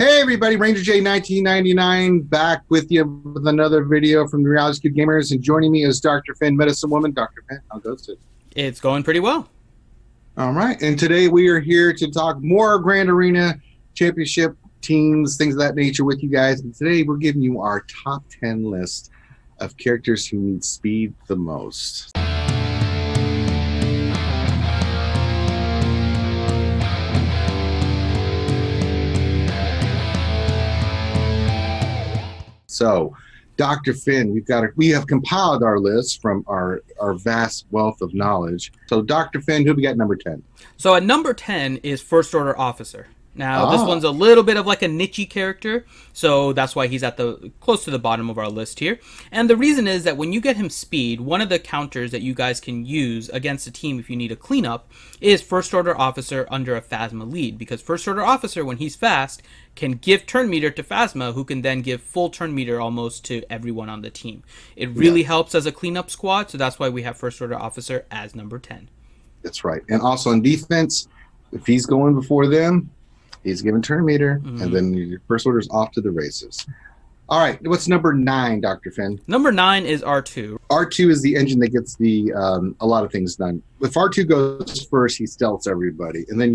Hey everybody, Ranger J 1999 back with you with another video from the Reality Cube Gamers, and joining me is Dr. Finn, Medicine Woman. Dr. Finn, how goes it? It's going pretty well. All right, and today we are here to talk more Grand Arena Championship teams, things of that nature with you guys. And today we're giving you our top 10 list of characters who need speed the most. So, Dr. Finn, we have compiled our list from our vast wealth of knowledge. So, Dr. Finn, who we got number 10? So at number 10 is First Order Officer. Now, this one's a little bit of like a niche character, so that's why he's at the close to the bottom of our list here. And the reason is that when you get him speed, one of the counters that you guys can use against a team if you need a cleanup is First Order Officer under a Phasma lead, because First Order Officer, when he's fast, can give turn meter to Phasma, who can then give full turn meter almost to everyone on the team. It really helps as a cleanup squad, so that's why we have First Order Officer as number 10. That's right. And also in defense, if he's going before them, he's given turn meter, and then your First Order's off to the races. All right, what's number 9, Dr. Finn? Number 9 is R2. R2 is the engine that gets the a lot of things done. If R2 goes first, he stealths everybody, and then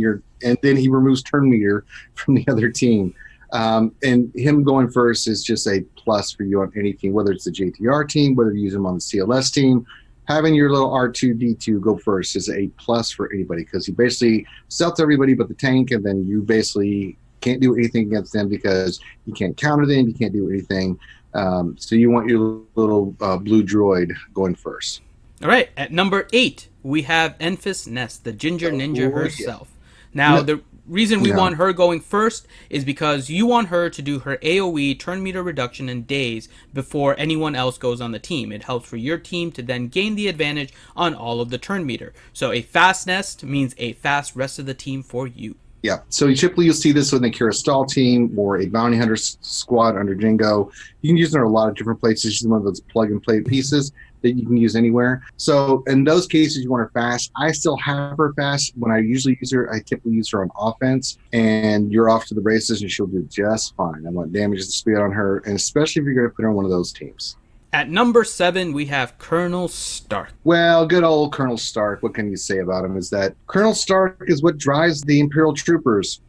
he removes turn meter from the other team. And him going first is just a plus for you on any team, whether it's the JTR team, whether you use him on the CLS team. Having your little R2-D2 go first is a plus for anybody, because he basically stealths everybody but the tank, and then you basically can't do anything against them because you can't counter them, you can't do anything. So you want your little blue droid going first. All right, at number 8, we have Enfys Nest, the Ginger Ninja herself. Now, the reason we want her going first is because you want her to do her AoE turn meter reduction in days before anyone else goes on the team. It helps for your team to then gain the advantage on all of the turn meter. So a fast Nest means a fast rest of the team for you. Yeah, so typically you'll see this when they carry a stall team or a bounty hunter squad under Jingo. You can use it in a lot of different places. She's one of those plug and play pieces that you can use anywhere. So in those cases, you want her fast. I still have her fast. When I usually use her, I typically use her on offense, and you're off to the races, and she'll do just fine. I want damage and speed on her, and especially if you're going to put her on one of those teams. At number 7, we have Colonel Stark. Well, good old Colonel Stark. What can you say about him is that Colonel Stark is what drives the Imperial troopers.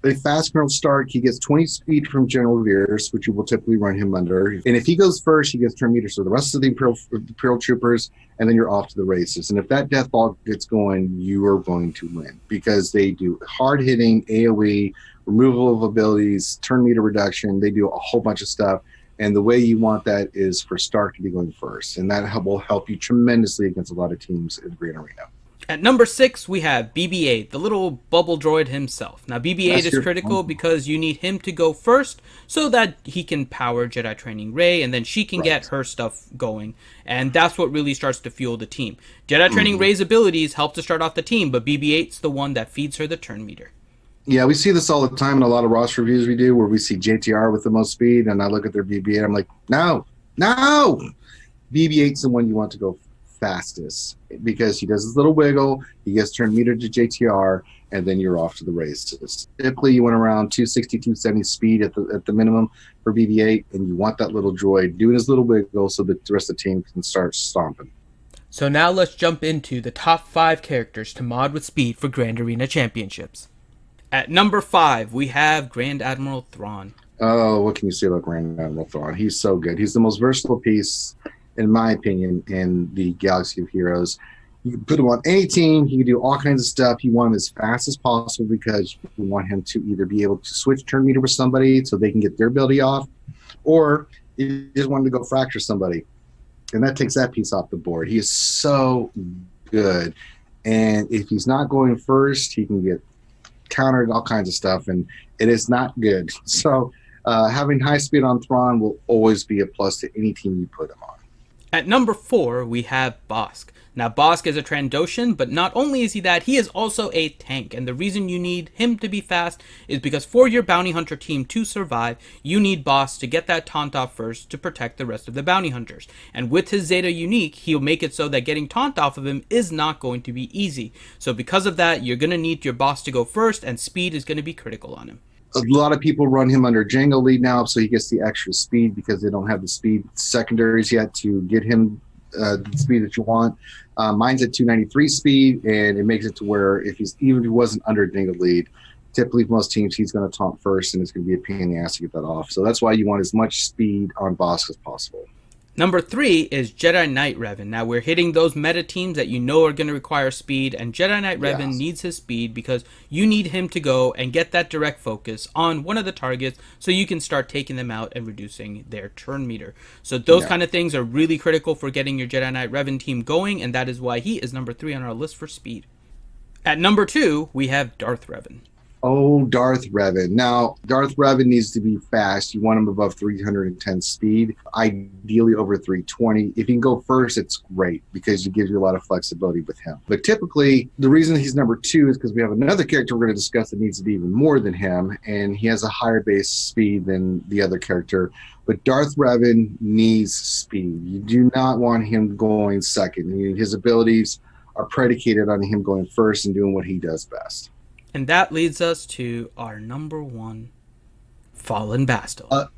A fast Colonel Stark, he gets 20 speed from General Veers, which you will typically run him under. And if he goes first, he gets turn meter. So the rest of the Imperial troopers, and then you're off to the races. And if that death ball gets going, you are going to win, because they do hard-hitting AoE, removal of abilities, turn meter reduction. They do a whole bunch of stuff. And the way you want that is for Stark to be going first. And that will help you tremendously against a lot of teams in the Grand Arena. At number 6, we have BB-8, the little bubble droid himself. Now, BB-8 is critical because you need him to go first so that he can power Jedi Training Rey, and then she can get her stuff going. And that's what really starts to fuel the team. Jedi Training Rey's abilities help to start off the team, but BB-8's the one that feeds her the turn meter. Yeah, we see this all the time in a lot of Ross reviews we do, where we see JTR with the most speed, and I look at their BB-8, I'm like, no! BB-8's the one you want to go fastest, because he does his little wiggle, he gets turn meter to JTR, and then you're off to the races. Typically, you want around 260, 270 speed at the minimum for BB-8, and you want that little droid doing his little wiggle so that the rest of the team can start stomping. So now let's jump into the top 5 characters to mod with speed for Grand Arena Championships. At number 5, we have Grand Admiral Thrawn. Oh, what can you say about Grand Admiral Thrawn? He's so good. He's the most versatile piece, in my opinion, in the Galaxy of Heroes. You can put him on any team. He can do all kinds of stuff. You want him as fast as possible, because you want him to either be able to switch turn meter with somebody so they can get their ability off, or you just want him to go fracture somebody. And that takes that piece off the board. He is so good. And if he's not going first, he can get countered, all kinds of stuff, and it is not good. So having high speed on Thrawn will always be a plus to any team you put him on. At number 4, we have Bosque. Now, Bosque is a Trandoshan, but not only is he that, he is also a tank. And the reason you need him to be fast is because for your bounty hunter team to survive, you need Bosque to get that taunt off first to protect the rest of the bounty hunters. And with his Zeta unique, he'll make it so that getting taunt off of him is not going to be easy. So because of that, you're going to need your Bosque to go first, and speed is going to be critical on him. A lot of people run him under Django lead now, so he gets the extra speed because they don't have the speed secondaries yet to get him the speed that you want. Mine's at 293 speed, and it makes it to where even if he wasn't under Django lead, typically for most teams he's going to taunt first, and it's going to be a pain in the ass to get that off. So that's why you want as much speed on Bosque as possible. Number 3 is Jedi Knight Revin. Now we're hitting those meta teams that you know are going to require speed, and Jedi Knight Revin needs his speed because you need him to go and get that direct focus on one of the targets so you can start taking them out and reducing their turn meter. So those kind of things are really critical for getting your Jedi Knight Revin team going, and that is why he is number 3 on our list for speed. At number 2, we have Darth Revan. Oh, Darth Revan. Now, Darth Revan needs to be fast. You want him above 310 speed, ideally over 320. If he can go first, it's great because it gives you a lot of flexibility with him. But typically, the reason he's number 2 is because we have another character we're going to discuss that needs to be even more than him, and he has a higher base speed than the other character. But Darth Revan needs speed. You do not want him going second. His abilities are predicated on him going first and doing what he does best. And that leads us to our number 1, Fallen Bastila.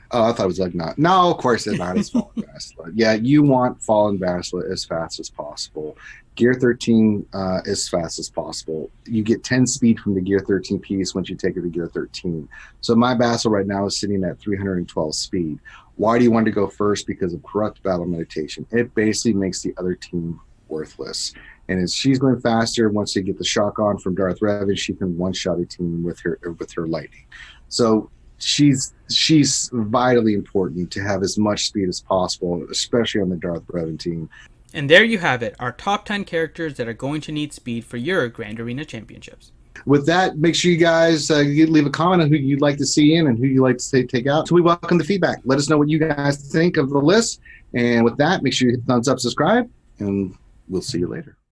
I thought it was like not. No, of course it's not as Fallen Bastila. Yeah, you want Fallen Bastila as fast as possible. Gear 13 as fast as possible. You get 10 speed from the Gear 13 piece once you take it to Gear 13. So my Bastila right now is sitting at 312 speed. Why do you want to go first? Because of Corrupt Battle Meditation. It basically makes the other team worthless. And as she's going faster, once they get the shock on from Darth Revan, she can one-shot a team with her lightning. So she's vitally important to have as much speed as possible, especially on the Darth Revan team. And there you have it, our top 10 characters that are going to need speed for your Grand Arena Championships. With that, make sure you guys leave a comment on who you'd like to see in and who you'd like to take out. So we welcome the feedback. Let us know what you guys think of the list. And with that, make sure you hit thumbs up, subscribe, and we'll see you later.